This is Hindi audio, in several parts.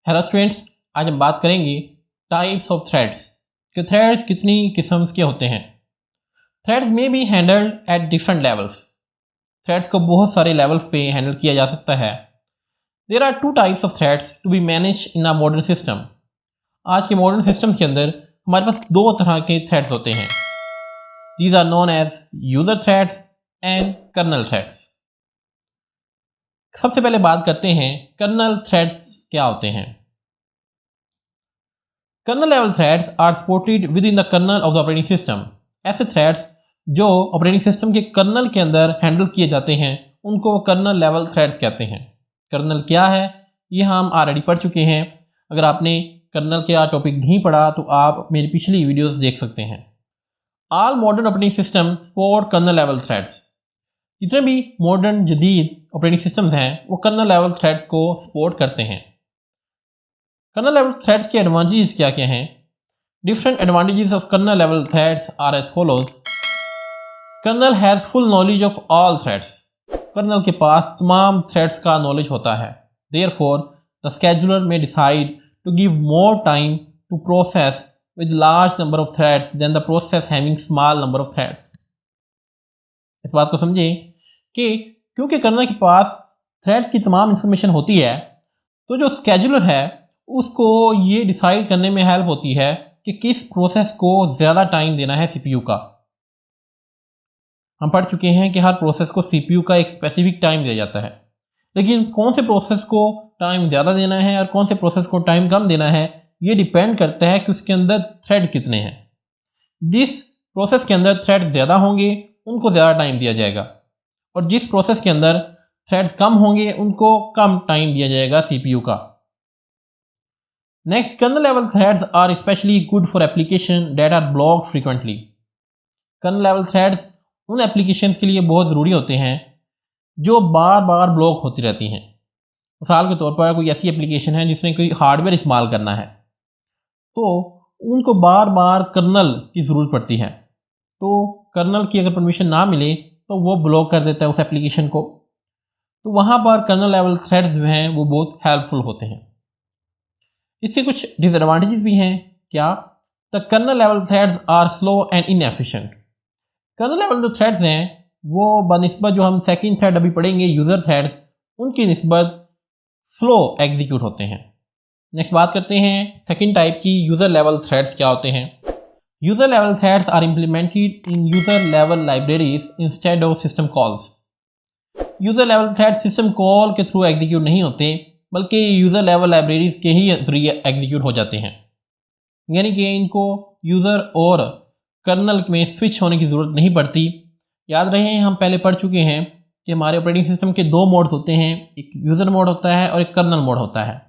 हेलो स्टूडेंट्स, आज हम बात करेंगे टाइप्स ऑफ थ्रेड्स कि थ्रेड्स कितनी किस्म के होते हैं। थ्रेड्स में be handled at different levels. Threads को बहुत सारे लेवल्स पे हैंडल किया जा सकता है। There are two types of threads to be manage in a modern system. आज के मॉडर्न सिस्टम के अंदर हमारे पास दो तरह के थ्रेड्स होते हैं। These are known as user threads and kernel threads. सबसे पहले बात करते हैं कर्नल थ्रेड्स क्या होते हैं। Kernel level threads are supported within the kernel of the operating system. ऐसे थ्रेड्स जो ऑपरेटिंग सिस्टम के कर्नल के अंदर हैंडल किए जाते हैं उनको कर्नल लेवल थ्रेड्स कहते हैं। कर्नल क्या है ये हम ऑलरेडी पढ़ चुके हैं। अगर आपने कर्नल का टॉपिक नहीं पढ़ा तो आप मेरी पिछली वीडियोस देख सकते हैं। All modern operating system support kernel level threads. जितने भी मॉडर्न जदीद ऑपरेटिंग सिस्टम्स हैं वो कर्नल लेवल थ्रेड्स को सपोर्ट करते हैं। कर्नल लेवल थ्रेड्स के एडवांटेजेस क्या क्या हैं? Different advantages of kernel level threads are as follows. Kernel has full knowledge of all threads. Kernel के पास तमाम थ्रेड्स का नॉलेज होता है। Therefore the scheduler may decide to give more time to process with large number of threads than the process having small number of threads। इस बात को समझें कि क्योंकि कर्नल के पास थ्रेड्स की तमाम इंफॉर्मेशन होती है तो जो स्केड्यूलर है उसको ये डिसाइड करने में हेल्प होती है कि किस प्रोसेस को ज़्यादा टाइम देना है सीपीयू का। हम पढ़ चुके हैं कि हर प्रोसेस को सीपीयू का एक स्पेसिफिक टाइम दिया जाता है, लेकिन कौन से प्रोसेस को टाइम ज़्यादा देना है और कौन से प्रोसेस को टाइम कम देना है ये डिपेंड करता है कि उसके अंदर थ्रेड्स कितने हैं। जिस प्रोसेस के अंदर थ्रेड ज़्यादा होंगे उनको ज़्यादा टाइम दिया जाएगा और जिस प्रोसेस के अंदर थ्रेड्स कम होंगे उनको कम टाइम दिया जाएगा सीपीयू का। Next, kernel level threads are especially good for application that are blocked frequently. Kernel level threads उन एप्लीकेशन के लिए बहुत ज़रूरी होते हैं जो बार बार ब्लॉक होती रहती हैं। मिसाल के तौर पर कोई ऐसी एप्लीकेशन है जिसमें कोई हार्डवेयर इस्तेमाल करना है तो उनको बार बार कर्नल की ज़रूरत पड़ती है। तो कर्नल की अगर परमिशन ना मिले तो वो ब्लॉक कर देता है उस एप्लीकेशन को। तो वहाँ पर कर्नल लेवल थ्रेड्स जो हैं वो बहुत हेल्पफुल होते हैं। इसके कुछ डिसएडवांटेजेस भी हैं। क्या? The kernel level threads are slow and inefficient. Kernel level जो थ्रेड्स हैं वो बनिस्बत जो हम सेकंड थ्रेड अभी पढ़ेंगे यूज़र थ्रेड्स उनकी निस्बत स्लो एग्जीक्यूट होते हैं। नेक्स्ट बात करते हैं सेकंड टाइप की यूज़र लेवल थ्रेड्स क्या होते हैं। User level threads are implemented in user level libraries instead of system calls. User level thread system call के थ्रू एग्जीक्यूट नहीं होते बल्कि यूज़र लेवल लाइब्रेरीज के ही जरिए एग्जीक्यूट हो जाते हैं। यानी कि इनको यूज़र और कर्नल में स्विच होने की ज़रूरत नहीं पड़ती। याद रहे हम पहले पढ़ चुके हैं कि हमारे ऑपरेटिंग सिस्टम के दो मोड्स होते हैं, एक यूज़र मोड होता है और एक कर्नल मोड होता है।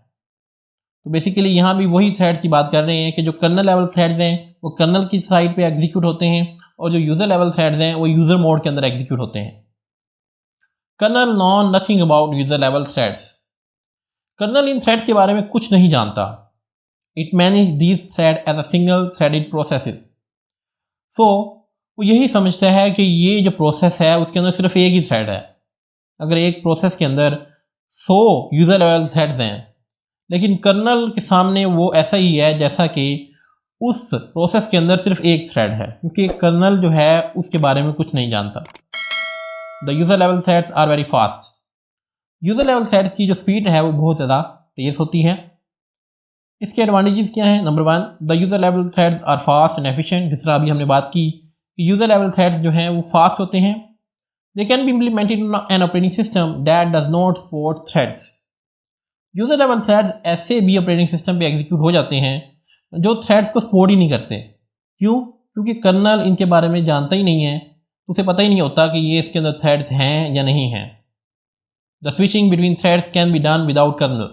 तो बेसिकली यहाँ भी वही थ्रेड्स की बात कर रहे हैं कि जो कर्नल लेवल थ्रेड्स हैं वो कर्नल की साइड पे एग्जीक्यूट होते हैं और जो यूज़र लेवल थ्रेड्स हैं वो यूज़र मोड के अंदर एग्जीक्यूट होते हैं। Kernel knows nothing about user level threads. Kernel इन थ्रेड्स के बारे में कुछ नहीं जानता। It manage these thread as a single threaded processes. So वो यही समझता है कि ये जो प्रोसेस है उसके अंदर सिर्फ एक ही थ्रेड है। अगर एक प्रोसेस के अंदर 100 यूज़र लेवल थ्रेड्स हैं लेकिन कर्नल के सामने वो ऐसा ही है जैसा कि उस प्रोसेस के अंदर सिर्फ एक थ्रेड है, क्योंकि कर्नल जो है उसके बारे में कुछ नहीं जानता। The user level threads are very fast. User level threads की जो स्पीड है वो बहुत ज़्यादा तेज़ होती है। इसके एडवांटेजेस क्या हैं? Number 1, the user level threads are fast and efficient. जिस तरह अभी हमने बात की कि यूज़र लेवल थ्रेड्स जो हैं वो फास्ट होते हैं। They can be implemented in an operating system that does not support threads. User level threads ऐसे भी ऑपरेटिंग सिस्टम पे एग्जीक्यूट हो जाते हैं जो थ्रेड्स को सपोर्ट ही नहीं करते। क्यों? क्योंकि कर्नल इनके बारे में जानता ही नहीं है, तो उसे पता ही नहीं होता कि ये इसके अंदर थ्रेड्स हैं या नहीं हैं। The switching between threads can be done without kernel.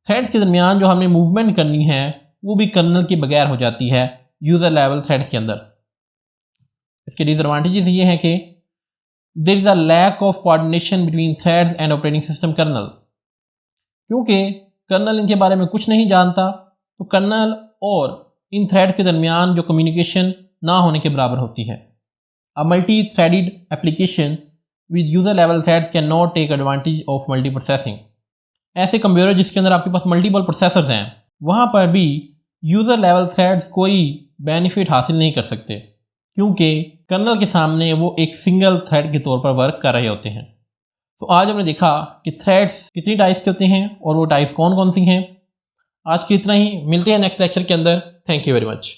Threads के दरमियान जो हमने मूवमेंट करनी है वो भी कर्नल के बगैर हो जाती है यूज़र लेवल थ्रेड्स के अंदर। इसके डिसएडवांटेजेस ये हैं कि there is a lack of coordination between threads and operating system kernel. क्योंकि कर्नल इनके बारे में कुछ नहीं जानता तो कर्नल और इन थ्रेड के दरमियान जो कम्युनिकेशन ना होने के बराबर होती है। A multi threaded application with user level threads can not take advantage of multi processing. ऐसे कंप्यूटर जिसके अंदर आपके पास मल्टीपल प्रोसेसर्स हैं, वहाँ पर भी यूज़र लेवल थ्रेड्स कोई बेनिफिट हासिल नहीं कर सकते, क्योंकि कर्नल के सामने वो एक सिंगल थ्रेड के तौर पर वर्क कर रहे होते हैं। तो आज हमने देखा कि थ्रेड्स कितनी टाइप्स के होते हैं और वो टाइप्स कौन कौन सी हैं। आज की इतना ही, मिलते हैं नेक्स्ट लेक्चर के अंदर। Thank you very much.